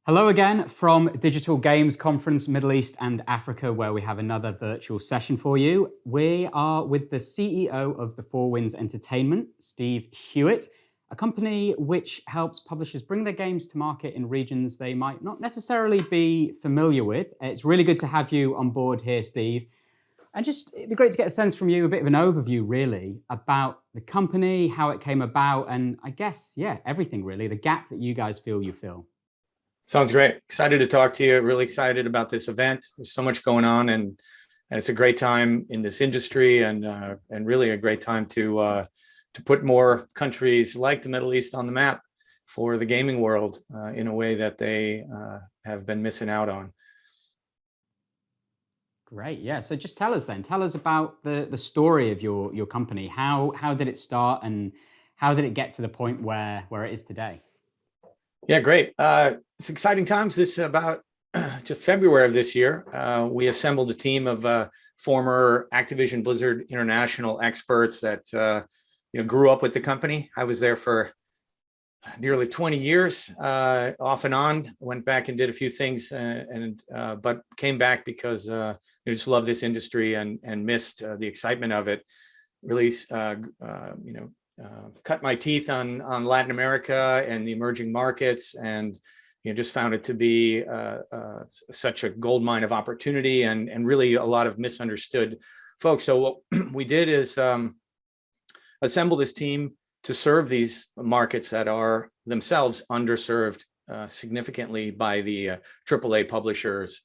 Hello again from Digital Games Conference Middle East and Africa, where we have another virtual session for you. We are with the CEO of the Four Winds Entertainment, Steve Huot, a company which helps publishers bring their games to market in regions they might not necessarily be familiar with. It's really good to have you on board here, Steve. And just, it'd be great to get a sense from you, a bit of an overview really, about the company, how it came about, and I guess, everything really, the gap that you guys feel you fill. Sounds great. Excited to talk to you. Really excited about this event. There's so much going on, and it's a great time in this industry, and really a great time to put more countries like the Middle East on the map for the gaming world in a way that they have been missing out on. Great, yeah. So just tell us about the story of your company. How did it start, and how did it get to the point where it is today? Yeah, great. It's exciting times. This is about just February of this year. We assembled a team of former Activision Blizzard International experts that grew up with the company. I was there for nearly 20 years, off and on. Went back and did a few things, but came back because I just love this industry and missed the excitement of it. Really, cut my teeth on Latin America and the emerging markets, and just found it to be such a goldmine of opportunity and really a lot of misunderstood folks. So what we did is assemble this team to serve these markets that are themselves underserved significantly by the AAA publishers.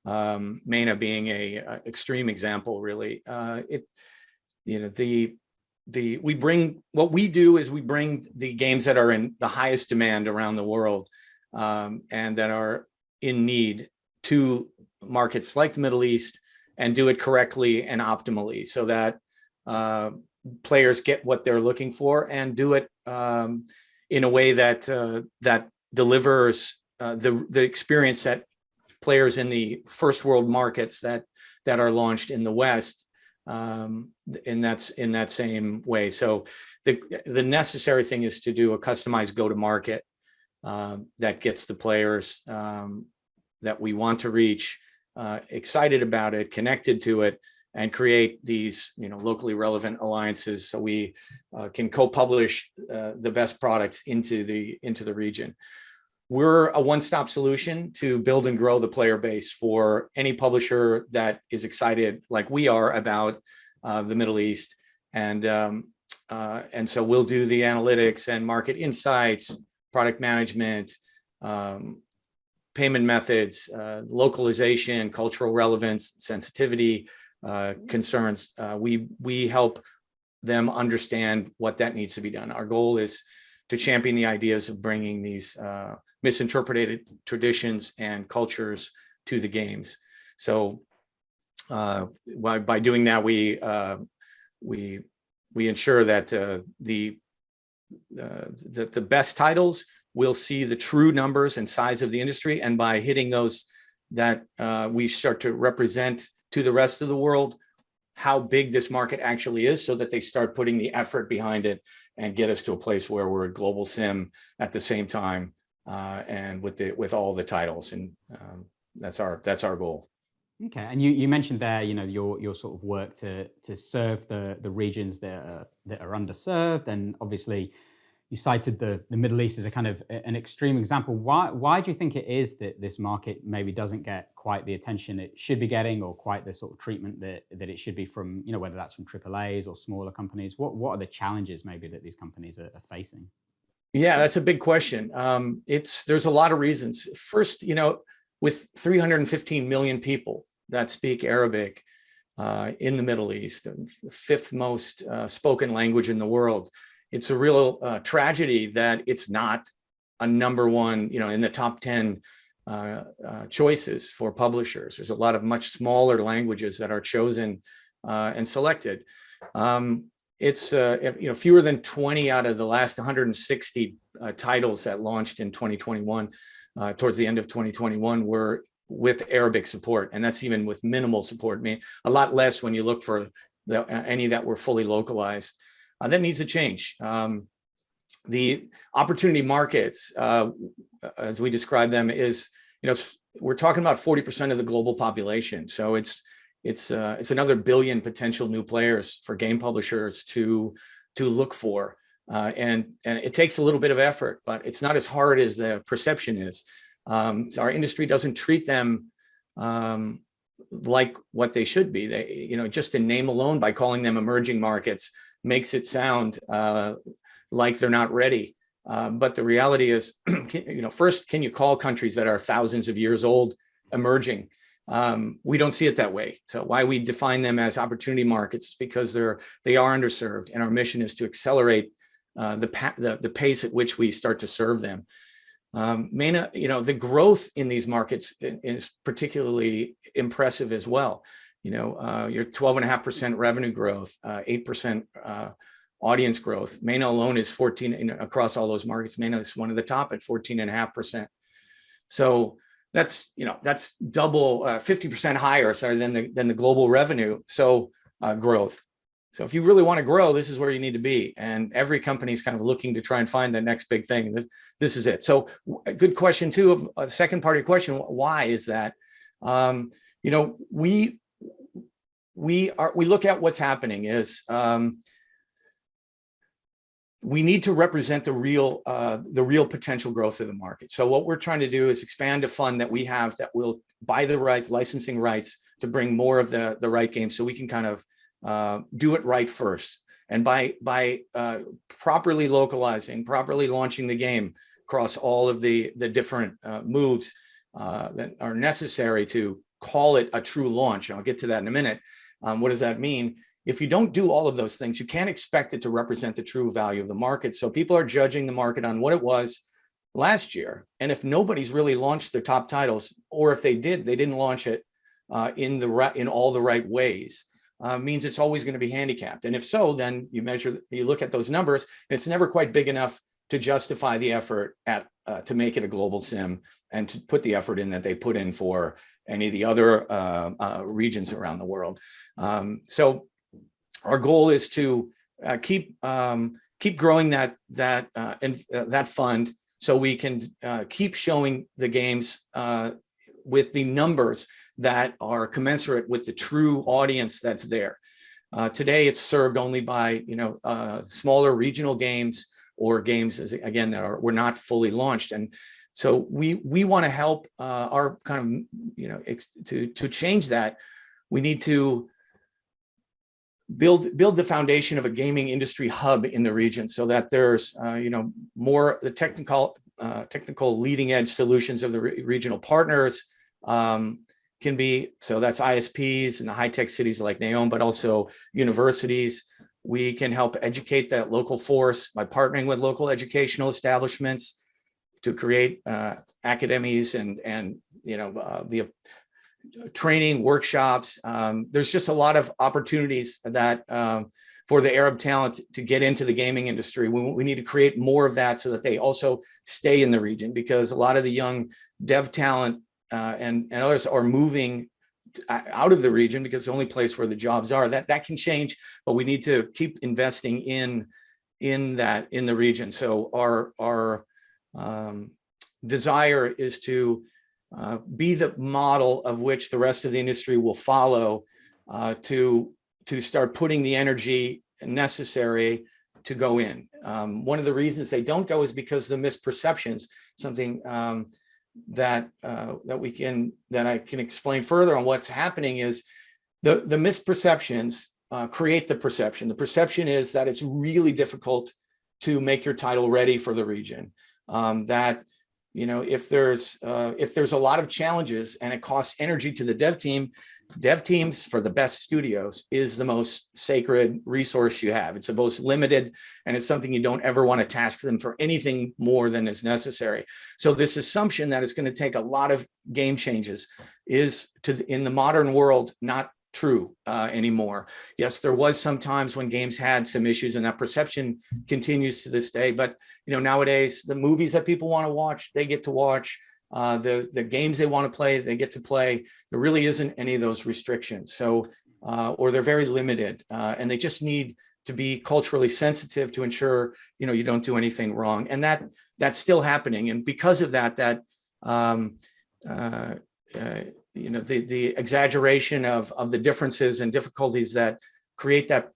MENA being a extreme example, really. We bring the games that are in the highest demand around the world and that are in need to markets like the Middle East, and do it correctly and optimally so that players get what they're looking for, and do it in a way that delivers the experience that players in the first world markets that are launched in the West in that same way. So the necessary thing is to do a customized go-to-market that gets the players that we want to reach excited about it, connected to it, and create these locally relevant alliances so we can co-publish the best products into the region. We're a one-stop solution to build and grow the player base for any publisher that is excited, like we are, about the Middle East. And so we'll do the analytics and market insights, product management, payment methods, localization, cultural relevance, sensitivity concerns. We help them understand what that needs to be done. Our goal is to champion the ideas of bringing these misinterpreted traditions and cultures to the games. So by doing that, we ensure that the best titles will see the true numbers and size of the industry, and by hitting those, that we start to represent to the rest of the world how big this market actually is, so that they start putting the effort behind it and get us to a place where we're a global sim at the same time, and with all the titles, and that's our goal. Okay, and you mentioned there, your sort of work to serve the regions that are underserved, and obviously you cited the Middle East as a kind of an extreme example. Why do you think it is that this market maybe doesn't get quite the attention it should be getting, or quite the sort of treatment that it should be from, whether that's from AAAs or smaller companies? What are the challenges maybe that these companies are facing? Yeah, that's a big question. There's a lot of reasons. First, with 315 million people that speak Arabic in the Middle East, the fifth most spoken language in the world, it's a real tragedy that it's not a number one, in the top 10 choices for publishers. There's a lot of much smaller languages that are chosen and selected. It's fewer than 20 out of the last 160 titles that launched in 2021, towards the end of 2021, were with Arabic support, and that's even with minimal support. I mean, a lot less when you look for any that were fully localized. That needs to change. The opportunity markets, as we describe them, is, we're talking about 40% of the global population. So it's another billion potential new players for game publishers to look for. And it takes a little bit of effort, but it's not as hard as the perception is. So our industry doesn't treat them like what they should be. They, just in name alone, by calling them emerging markets, makes it sound like they're not ready. But the reality is, first, can you call countries that are thousands of years old emerging? We don't see it that way. So why we define them as opportunity markets is because they are underserved, and our mission is to accelerate the pace at which we start to serve them. MENA, the growth in these markets is particularly impressive as well. Your 12.5% revenue growth, 8% audience growth. MENA alone is 14 across all those markets. MENA is one of the top at 14.5%. So that's double, 50% higher, than the global revenue. So growth. So if you really want to grow, this is where you need to be. And every company is kind of looking to try and find the next big thing. This is it. So a good question too, of second part of your question, why is that? We look at what's happening is, we need to represent the real potential growth of the market. So what we're trying to do is expand a fund that we have that will buy the rights, licensing rights, to bring more of the right games, so we can kind of do it right first. And by properly localizing, properly launching the game across all of the different moves that are necessary to call it a true launch. And I'll get to that in a minute. What does that mean? If you don't do all of those things, you can't expect it to represent the true value of the market. So people are judging the market on what it was last year. And if nobody's really launched their top titles, or if they did, they didn't launch it in all the right ways, means it's always going to be handicapped. And if so, then you look at those numbers, and it's never quite big enough to justify the effort to make it a global sim, and to put the effort in that they put in for any of the other regions around the world. So our goal is to keep growing that fund, so we can keep showing the games with the numbers that are commensurate with the true audience that's there. Today, it's served only by smaller regional games, or games, again, that were not fully launched. And so we want to help our kind of to change that. We need to build the foundation of a gaming industry hub in the region, so that there's more the technical leading edge solutions of the regional partners can be. So that's ISPs in the high tech cities like Neom, but also universities. We can help educate that local force by partnering with local educational establishments to create academies and the training workshops. There's just a lot of opportunities that for the Arab talent to get into the gaming industry. We need to create more of that, so that they also stay in the region, because a lot of the young dev talent and others are moving out of the region because it's the only place where the jobs are. That can change, but we need to keep investing in the region. So our desire is to be the model of which the rest of the industry will follow, to start putting the energy necessary to go in. One of the reasons they don't go is because of the misperceptions. Something that I can explain further on what's happening is the misperceptions create the perception. The perception is that it's really difficult to make your title ready for the region. That if there's a lot of challenges and it costs energy to the dev teams for the best studios is the most sacred resource you have. It's the most limited, and it's something you don't ever want to task them for anything more than is necessary. So this assumption that it's going to take a lot of game changes is, in the modern world, not true anymore. Yes, there was some times when games had some issues, and that perception continues to this day. But nowadays, the movies that people want to watch, they get to watch. The games they want to play, they get to play. There really isn't any of those restrictions. So, or they're very limited, and they just need to be culturally sensitive to ensure, you don't do anything wrong. And that's still happening. And because of that, the exaggeration of the differences and difficulties that create that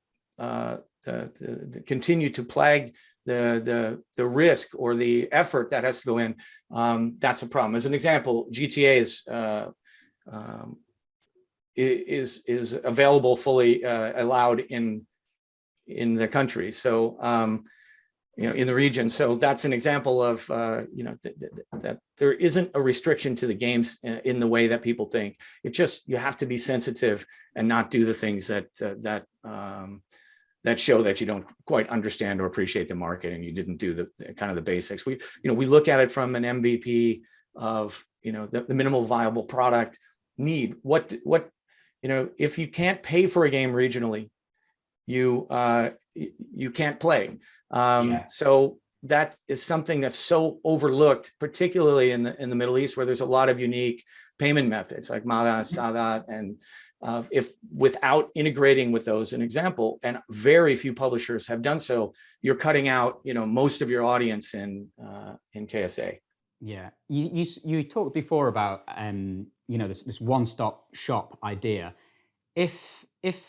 continue to plague the risk or the effort that has to go in, that's a problem. As an example, GTA is available fully allowed in the country, so in the region. So that's an example of that there isn't a restriction to the games in the way that people think. It's just you have to be sensitive and not do the things that show that you don't quite understand or appreciate the market, and you didn't do the kind of the basics. We look at it from an MVP of the minimal viable product need. What if you can't pay for a game regionally, you can't play. So that is something that's so overlooked, particularly in the Middle East, where there's a lot of unique payment methods like Mada, Sadat, and if without integrating with those, an example, and very few publishers have done so, you're cutting out most of your audience in KSA. Yeah, you talked before about this one-stop shop idea. If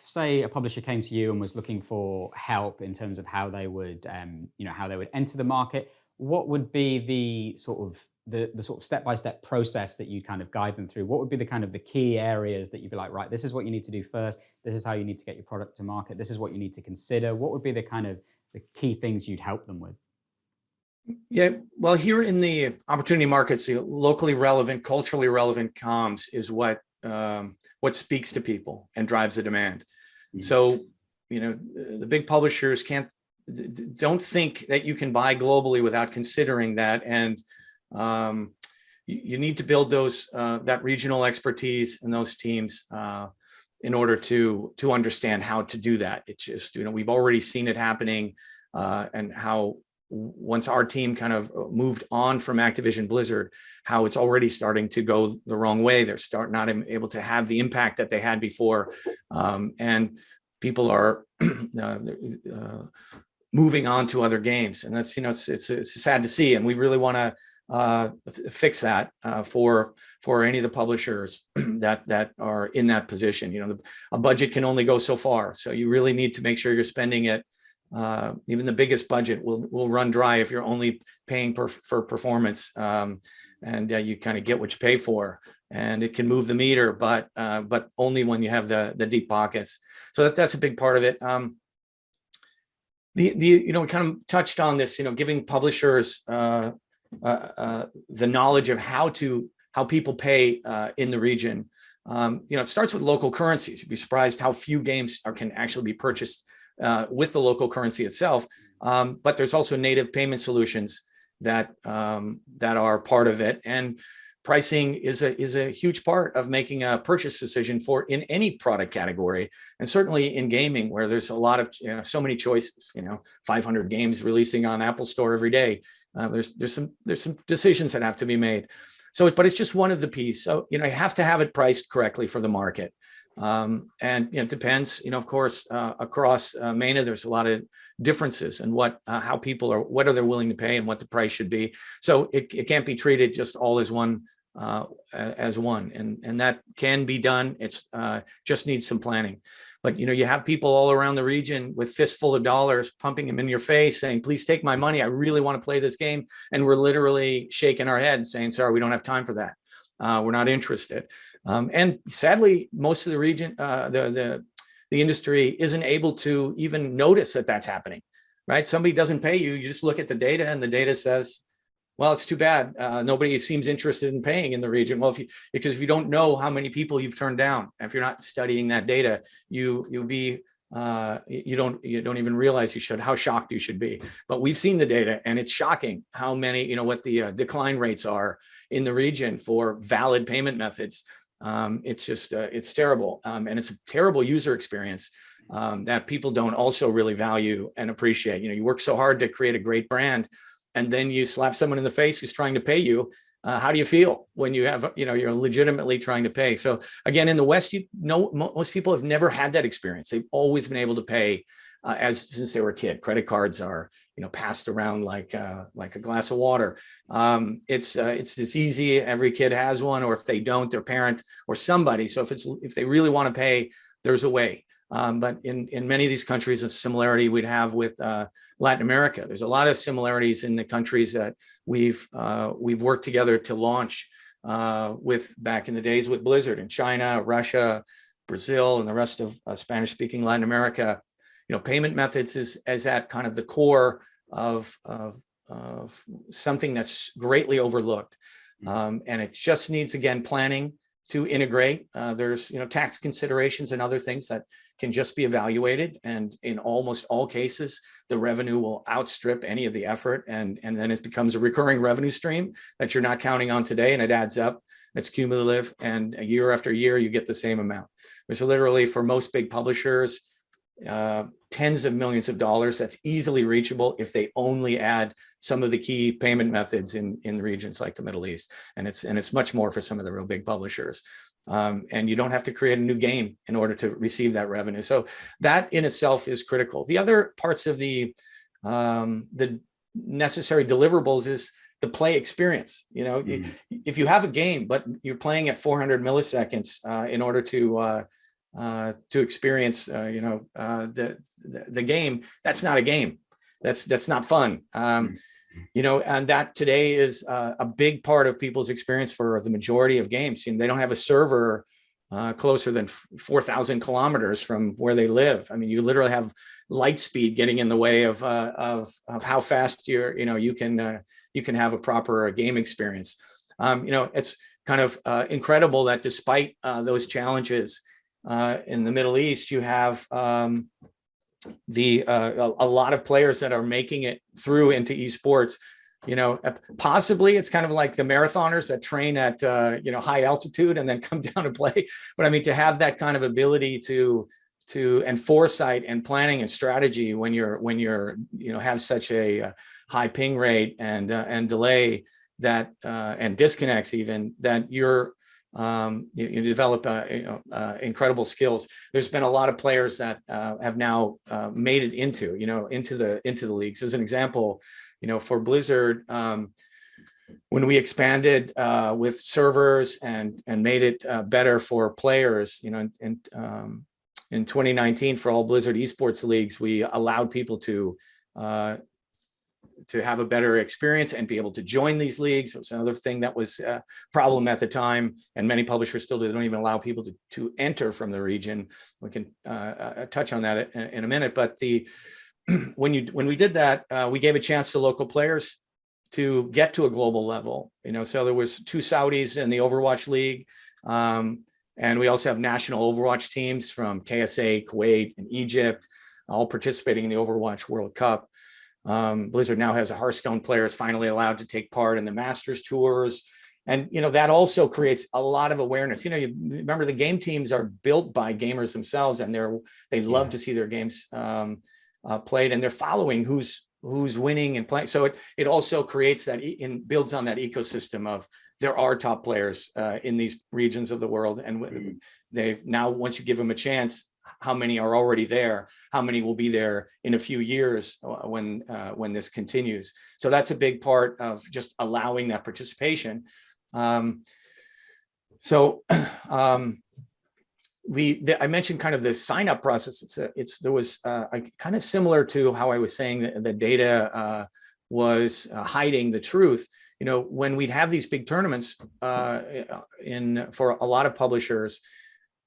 say a publisher came to you and was looking for help in terms of how they would enter the market, what would be the sort of step-by-step process that you kind of guide them through? What would be the key areas that you'd be like, right, this is what you need to do first, this is how you need to get your product to market, this is what you need to consider? What would be the key things you'd help them with? Yeah, well, here in the opportunity markets, the locally relevant, culturally relevant comms is what speaks to people and drives the demand. Mm-hmm. So, the big publishers don't think that you can buy globally without considering that. And you need to build those that regional expertise and those teams in order to understand how to do that. It's just, we've already seen it happening, and how once our team kind of moved on from Activision Blizzard, how it's already starting to go the wrong way. They're not able to have the impact that they had before. And people are moving on to other games. And that's, it's sad to see. And we really want to fix that for any of the publishers that are in that position. A budget can only go so far. So you really need to make sure you're spending it. Even the biggest budget will run dry if you're only paying for performance, and you kind of get what you pay for, and it can move the meter, but only when you have the deep pockets. So that's a big part of it. We kind of touched on this, giving publishers the knowledge of how people pay in the region. It starts with local currencies. You'd be surprised how few games can actually be purchased with the local currency itself, but there's also native payment solutions that are part of it. And pricing is a huge part of making a purchase decision in any product category, and certainly in gaming, where there's a lot of so many choices. 500 games releasing on Apple Store every day. There's some decisions that have to be made. So, but it's just one of the pieces. So you have to have it priced correctly for the market. And it depends, of course, across MENA, there's a lot of differences in how people what are they willing to pay and what the price should be. So it can't be treated just all as one, and that can be done. It's just needs some planning. But you have people all around the region with fistful of dollars pumping them in your face, saying, "Please take my money. I really want to play this game," and we're literally shaking our head, saying, "Sorry, we don't have time for that. We're not interested." And sadly, most of the region, the industry isn't able to even notice that that's happening, right? Somebody doesn't pay you. You just look at the data, and the data says, well, it's too bad. Nobody seems interested in paying in the region. Well, because if you don't know how many people you've turned down, if you're not studying that data, you don't even realize how shocked you should be. But we've seen the data, and it's shocking how many, what the decline rates are in the region for valid payment methods. It's just it's terrible, and it's a terrible user experience that people don't also really value and appreciate. You work so hard to create a great brand, and then you slap someone in the face who's trying to pay you, how do you feel when you have, you're legitimately trying to pay? So again, in the West, most people have never had that experience. They've always been able to pay since they were a kid. Credit cards are, passed around like a glass of water. It's easy. Every kid has one, or if they don't, their parent or somebody. So if they really want to pay, there's a way. But in many of these countries, a similarity we'd have with Latin America. There's a lot of similarities in the countries that we've worked together to launch with back in the days with Blizzard in China, Russia, Brazil, and the rest of Spanish-speaking Latin America. Payment methods is at kind of the core of something that's greatly overlooked, and it just needs, again, planning to integrate. There's tax considerations and other things that can just be evaluated, and in almost all cases, the revenue will outstrip any of the effort, and then it becomes a recurring revenue stream that you're not counting on today, and it adds up. It's cumulative, and year after year, you get the same amount. There's literally, for most big publishers, tens of millions of dollars that's easily reachable if they only add some of the key payment methods in regions like the Middle East, and it's much more for some of the real big publishers, and you don't have to create a new game in order to receive that revenue. So that in itself is critical. The other parts of the necessary deliverables is the play experience. If you have a game but you're playing at 400 milliseconds in order to experience, the game, that's not a game. That's not fun. And that today is a big part of people's experience for the majority of games. They don't have a server closer than 4,000 kilometers from where they live. I mean, you literally have light speed getting in the way of how fast you can have a proper game experience. It's kind of incredible that despite those challenges, in the Middle East, you have a lot of players that are making it through into esports. Possibly it's kind of like the marathoners that train at high altitude and then come down and play. But I mean, to have that kind of ability to and foresight and planning and strategy when you're have such a high ping rate and delay that and disconnects even, that you develop incredible skills. There's been a lot of players that have now made it into the leagues. As an example, for Blizzard, when we expanded with servers and made it better for players, in 2019 for all Blizzard esports leagues, we allowed people to have a better experience and be able to join these leagues. It's another thing that was a problem at the time, and many publishers still do. They don't even allow people to enter from the region. We can touch on that in a minute. But when we did that, we gave a chance to local players to get to a global level. So there was 2 Saudis in the Overwatch League, and we also have national Overwatch teams from KSA, Kuwait, and Egypt, all participating in the Overwatch World Cup. Blizzard now has a Hearthstone player is finally allowed to take part in the Masters tours. And, that also creates a lot of awareness. You remember the game teams are built by gamers themselves, and they love to see their games played, and they're following who's winning and playing. So it also creates that and builds on that ecosystem of there are top players in these regions of the world. And they've now, once you give them a chance, how many are already there? How many will be there in a few years when this continues? So that's a big part of just allowing that participation. I mentioned kind of the sign up process. There was kind of similar to how I was saying that the data was hiding the truth. When we'd have these big tournaments for a lot of publishers,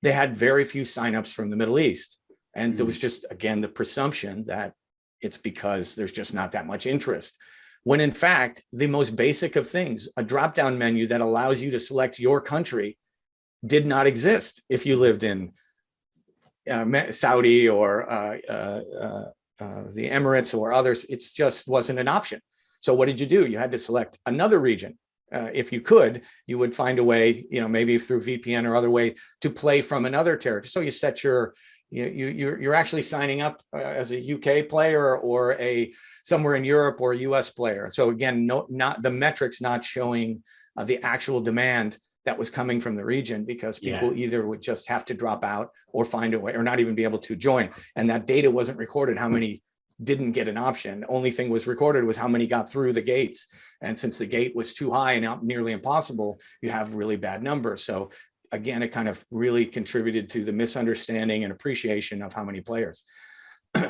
they had very few signups from the Middle East. And there was just, again, the presumption that it's because there's just not that much interest. When in fact, the most basic of things, a drop-down menu that allows you to select your country, did not exist if you lived in Saudi or the Emirates or others. It just wasn't an option. So what did you do? You had to select another region. If you could, you would find a way, maybe through VPN or other way, to play from another territory. So you set you're actually signing up as a UK player or somewhere in Europe or a US player. So again, not the metrics not showing the actual demand that was coming from the region, because people either would just have to drop out or find a way, or not even be able to join. And that data wasn't recorded, how many didn't get an option. Only thing was recorded was how many got through the gates. And since the gate was too high and nearly impossible, you have really bad numbers. So again, it kind of really contributed to the misunderstanding and appreciation of how many players.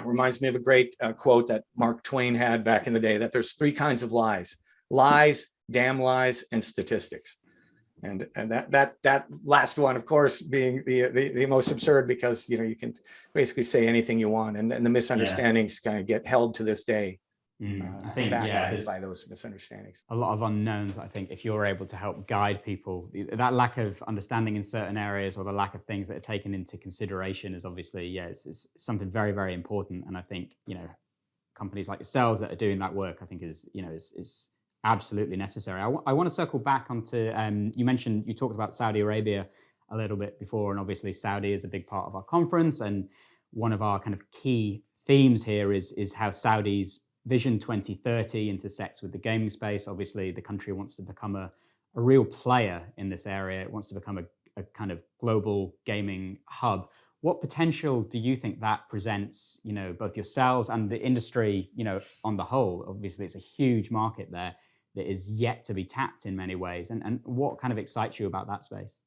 Reminds me of a great quote that Mark Twain had back in the day, that there's 3 kinds of lies: lies, damn lies, and statistics. And that last one, of course, being the most absurd, because you can basically say anything you want, and the misunderstandings kind of get held to this day. I think by those misunderstandings. A lot of unknowns. I think if you're able to help guide people, that lack of understanding in certain areas, or the lack of things that are taken into consideration, is obviously it's something very, very important. And I think companies like yourselves that are doing that work, I think is absolutely necessary. I want to circle back onto, you talked about Saudi Arabia a little bit before, and obviously Saudi is a big part of our conference, and one of our kind of key themes here is how Saudi's Vision 2030 intersects with the gaming space. Obviously, the country wants to become a real player in this area. It wants to become a kind of global gaming hub. What potential do you think that presents, both yourselves and the industry, on the whole? Obviously, it's a huge market there that is yet to be tapped in many ways. And what kind of excites you about that space?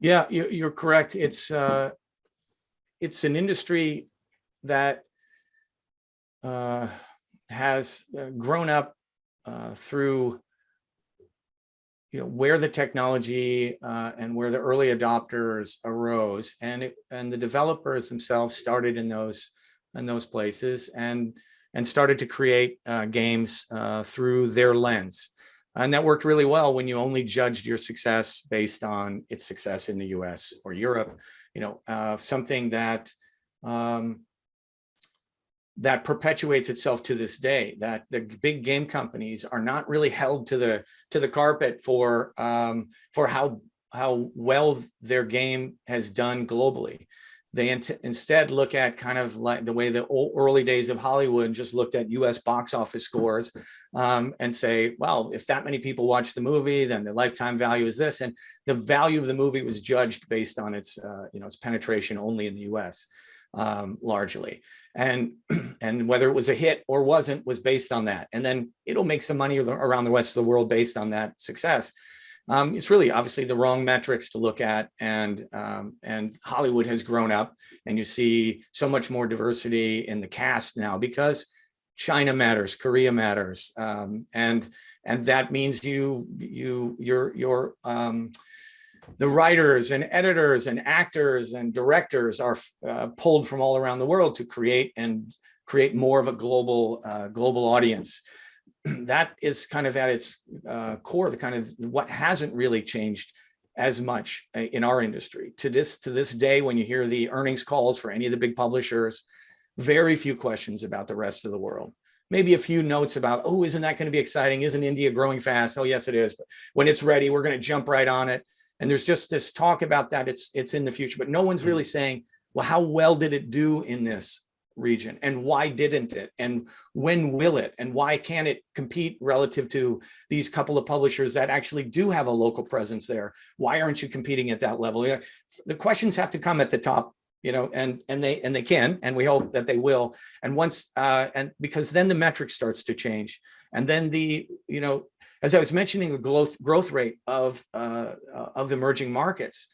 Yeah, you're correct. It's an industry that has grown up through where the technology and where the early adopters arose, and the developers themselves started in those places and started to create games through their lens. And that worked really well when you only judged your success based on its success in the US or Europe. Something that that perpetuates itself to this day, that the big game companies are not really held to the carpet for how well their game has done globally. They instead look at kind of like the way the early days of Hollywood just looked at US box office scores and say, well, if that many people watch the movie, then the lifetime value is this. And the value of the movie was judged based on its penetration only in the US. Largely, and whether it was a hit or wasn't was based on that, and then it'll make some money around the rest of the world based on that success. It's really obviously the wrong metrics to look at, and Hollywood has grown up, and you see so much more diversity in the cast now because China matters, Korea matters, and that means you're the writers and editors and actors and directors are pulled from all around the world to create more of a global audience. That is kind of at its core, the kind of what hasn't really changed as much in our industry to this day. When you hear the earnings calls for any of the big publishers, very few questions about the rest of the world. Maybe a few notes about, oh, isn't that going to be exciting? Isn't India growing fast? Oh, yes, it is. But when it's ready, we're going to jump right on it. And there's just this talk about that. It's in the future, but no one's really saying, well, how well did it do in this region? And why didn't it? And when will it? And why can't it compete relative to these couple of publishers that actually do have a local presence there? Why aren't you competing at that level? The questions have to come at the top, and they can, and we hope that they will. And once, and because then the metric starts to change. And then as I was mentioning, the growth rate of emerging markets,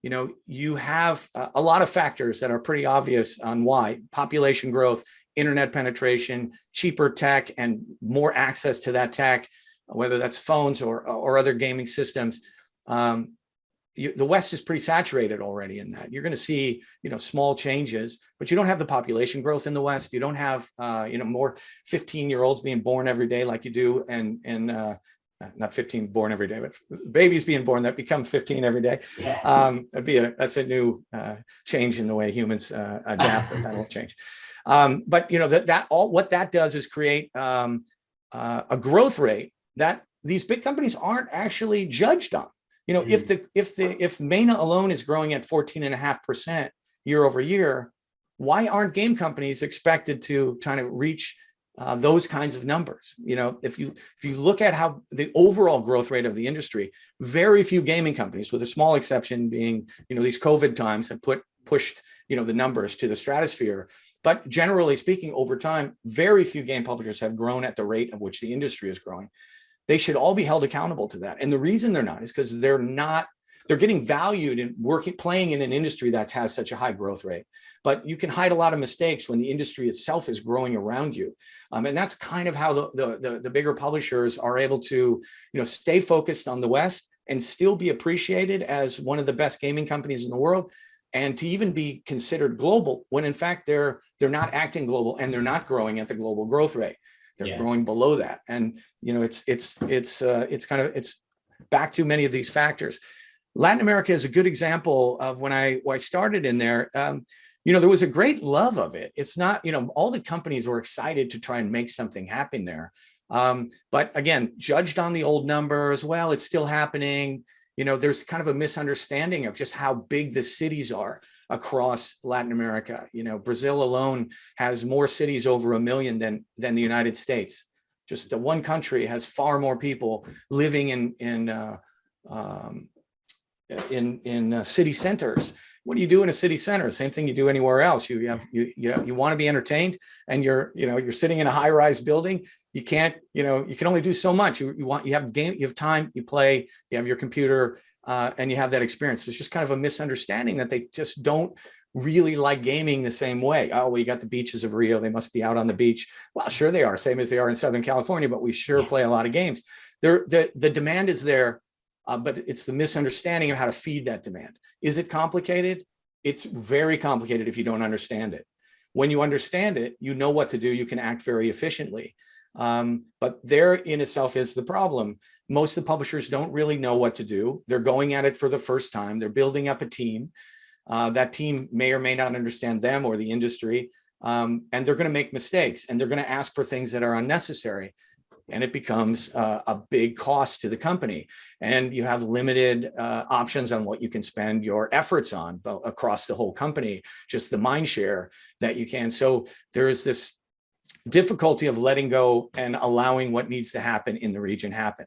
you have a lot of factors that are pretty obvious on why: population growth, internet penetration, cheaper tech, and more access to that tech, whether that's phones or other gaming systems. The West is pretty saturated already in that. You're going to see, small changes, but you don't have the population growth in the West. You don't have, more 15-year-olds being born every day like you do, and not 15 born every day, but babies being born that become 15 every day. Yeah. That's a new change in the way humans adapt, but that won't change. But what that does is create a growth rate that these big companies aren't actually judged on. If MENA alone is growing at 14.5% year over year, why aren't game companies expected to kind of reach those kinds of numbers. If you look at how the overall growth rate of the industry, very few gaming companies, with a small exception being, these COVID times have pushed, the numbers to the stratosphere. But generally speaking, over time, very few game publishers have grown at the rate of which the industry is growing. They should all be held accountable to that. And the reason they're not is because they're getting valued in playing in an industry that has such a high growth rate. But you can hide a lot of mistakes when the industry itself is growing around you. And that's kind of how the bigger publishers are able to, stay focused on the West and still be appreciated as one of the best gaming companies in the world, and to even be considered global when in fact they're not acting global and they're not growing at the global growth rate. They're growing below that. And, it's back to many of these factors. Latin America is a good example of when I started in there. There was a great love of it. It's not, all the companies were excited to try and make something happen there. But again, judged on the old numbers, well, it's still happening. There's kind of a misunderstanding of just how big the cities are across Latin America. Brazil alone has more cities over 1 million than the United States. Just the one country has far more people living in city centers. What do you do in a city center? Same thing you do anywhere else. You want to be entertained, and you're sitting in a high-rise building. You can't, you can only do so much. You have time, you play, you have your computer, and you have that experience. There's just kind of a misunderstanding that they just don't really like gaming the same way. Oh, well, you got the beaches of Rio. They must be out on the beach. Well, sure they are, same as they are in Southern California, but we sure play a lot of games. The demand is there. But it's the misunderstanding of how to feed that demand. Is it complicated? It's very complicated if you don't understand it. When you understand it, you know what to do. You can act very efficiently. But there in itself is the problem. Most of the publishers don't really know what to do. They're going at it for the first time. They're building up a team. That team may or may not understand them or the industry. And they're going to make mistakes, and they're going to ask for things that are unnecessary. And it becomes a big cost to the company. And you have limited options on what you can spend your efforts on across the whole company, just the mind share that you can. So there is this difficulty of letting go and allowing what needs to happen in the region happen.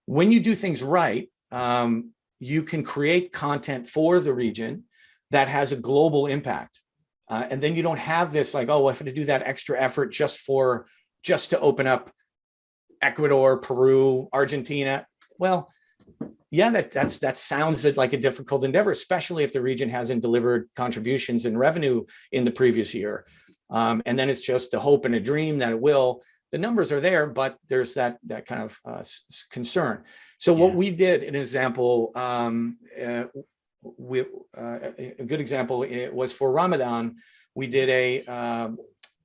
When you do things right, you can create content for the region that has a global impact. And then you don't have this like, oh, I have to do that extra effort just to open up Ecuador, Peru, Argentina. Well, yeah, that sounds like a difficult endeavor, especially if the region hasn't delivered contributions and revenue in the previous year. And then it's just a hope and a dream that it will. The numbers are there, but there's that kind of concern. So what we did, an example, a good example, it was for Ramadan. We did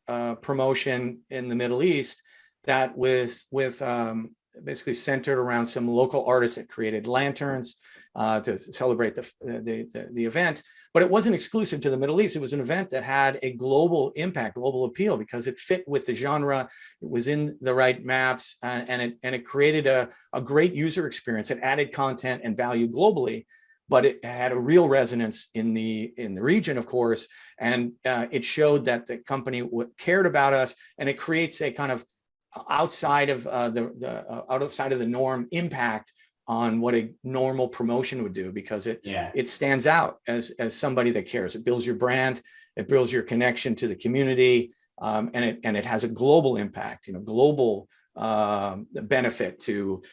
a promotion in the Middle East that was basically centered around some local artists that created lanterns to celebrate the event. But it wasn't exclusive to the Middle East. It was an event that had a global impact, global appeal, because it fit with the genre. It was in the right maps, and it created a great user experience. It added content and value globally, but it had a real resonance in the region, of course. And it showed that the company cared about us, and it creates a kind of outside of the norm impact on what a normal promotion would do, because it stands out as somebody that cares. It builds your brand, it builds your connection to the community, and it has a global impact, global benefit to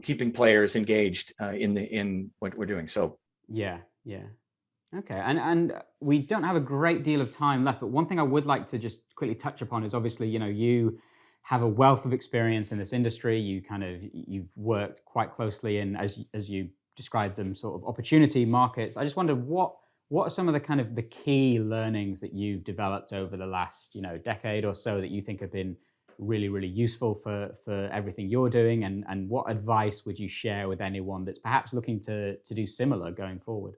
keeping players engaged in what we're doing. So okay, and we don't have a great deal of time left, but one thing I would like to just quickly touch upon is obviously, you have a wealth of experience in this industry. You've worked quite closely in, as you described them, sort of opportunity markets. I just wonder what are some of the kind of the key learnings that you've developed over the last decade or so that you think have been really, really useful for everything you're doing, and what advice would you share with anyone that's perhaps looking to do similar going forward?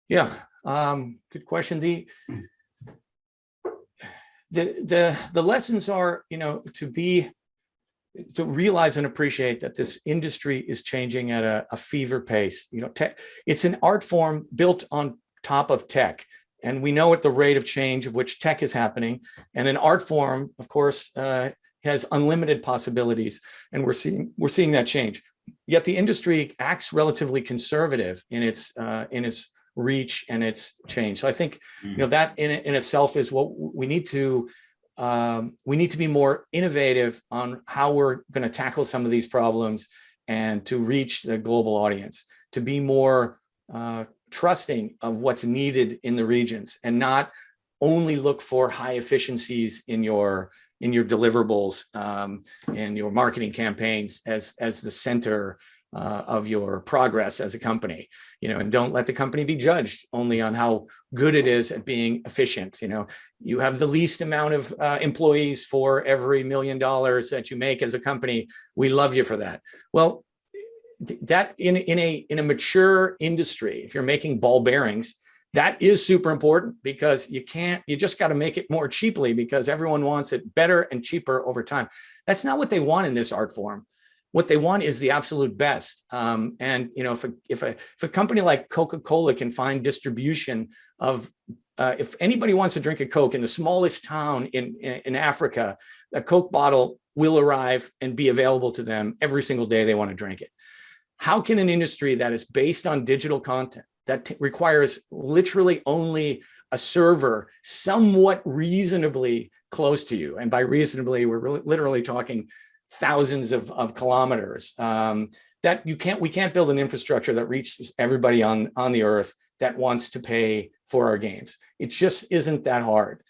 Yeah, good question. The lessons are, to realize and appreciate that this industry is changing at a fever pace. It's an art form built on top of tech, and we know at the rate of change of which tech is happening. And an art form, of course, has unlimited possibilities, and we're seeing that change. Yet the industry acts relatively conservative in its reach and its change. So I think that in itself is what we need to. We need to be more innovative on how we're going to tackle some of these problems and to reach the global audience, to be more trusting of what's needed in the regions, and not only look for high efficiencies in your deliverables and your marketing campaigns as the center of your progress as a company, and don't let the company be judged only on how good it is at being efficient. You have the least amount of employees for every $1 million that you make as a company. We love you for that. Well, that in a mature industry, if you're making ball bearings, that is super important, because you just got to make it more cheaply, because everyone wants it better and cheaper over time. That's not what they want in this art form. What they want is the absolute best. And if a company like Coca-Cola can find distribution of, if anybody wants to drink a Coke in the smallest town in Africa, a Coke bottle will arrive and be available to them every single day they want to drink it. How can an industry that is based on digital content, that requires literally only a server somewhat reasonably close to you, and by reasonably, we're literally talking thousands of kilometers, that we can't build an infrastructure that reaches everybody on the earth that wants to pay for our games. It just isn't that hard.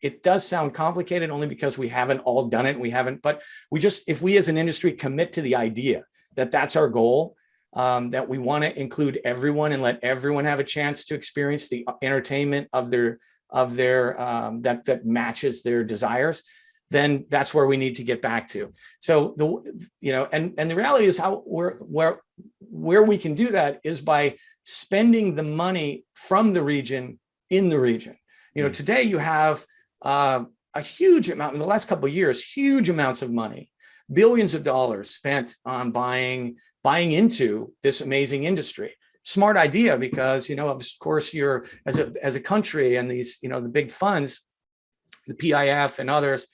It does sound complicated only because we haven't all done it. But if we as an industry commit to the idea that that's our goal, that we want to include everyone and let everyone have a chance to experience the entertainment of their that matches their desires, then that's where we need to get back to. So the reality is where we can do that is by spending the money from the region in the region. Today you have a huge amount in the last couple of years, huge amounts of money, billions of dollars spent on buying into this amazing industry. Smart idea, because of course you're as a country, and these the big funds, the PIF and others,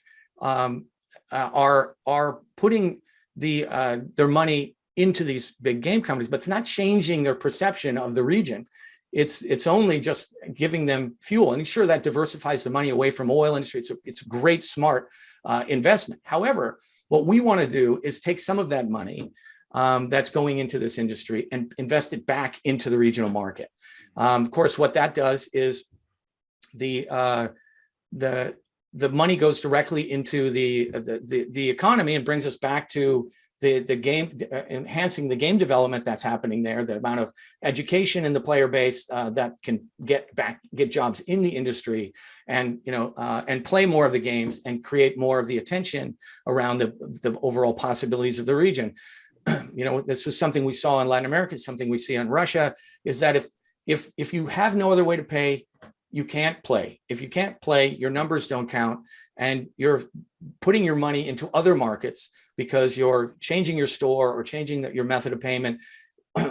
are putting their money into these big game companies, but it's not changing their perception of the region. It's only just giving them fuel, and sure, that diversifies the money away from oil industry. It's a great, smart investment. However, what we want to do is take some of that money that's going into this industry and invest it back into the regional market. Of course, what that does is the money goes directly into the economy and brings us back to the game, enhancing the game development that's happening there, the amount of education in the player base that can get jobs in the industry, and play more of the games and create more of the attention around the overall possibilities of the region. This was something we saw in Latin America, something we see in Russia, is that if you have no other way to pay, you can't play. If you can't play, your numbers don't count, and you're putting your money into other markets because you're changing your store or changing your method of payment,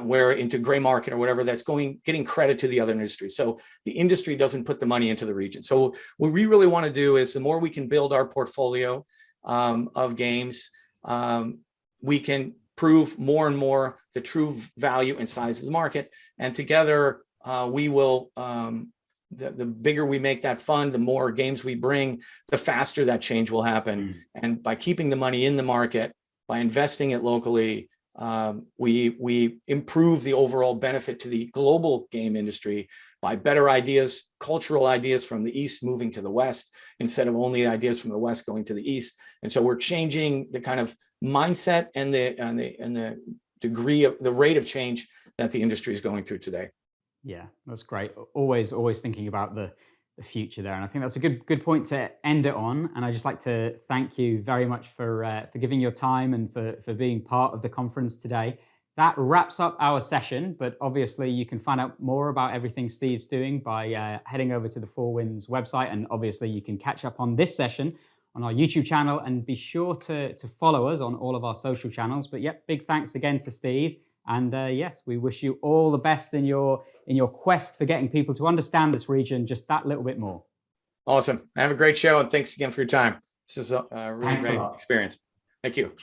where into gray market or whatever, that's getting credit to the other industry. So the industry doesn't put the money into the region. So what we really want to do is, the more we can build our portfolio of games, we can prove more and more the true value and size of the market, and together we will. The bigger we make that fund, the more games we bring, the faster that change will happen. And by keeping the money in the market, by investing it locally, we improve the overall benefit to the global game industry by better ideas, cultural ideas from the East moving to the West, instead of only ideas from the West going to the East. And so we're changing the kind of mindset and the degree of the rate of change that the industry is going through today. Yeah, that's great. Always thinking about the future there, and I think that's a good point to end it on. And I'd just like to thank you very much for giving your time and for being part of the conference today. That wraps up our session, but obviously you can find out more about everything Steve's doing by heading over to the Four Winds website, and obviously you can catch up on this session on our YouTube channel, and be sure to follow us on all of our social channels. But yep, big thanks again to Steve. And yes, we wish you all the best in your quest for getting people to understand this region just that little bit more. Awesome. Have a great show, and thanks again for your time. This is a really Thanks a great lot. experience. Thank you.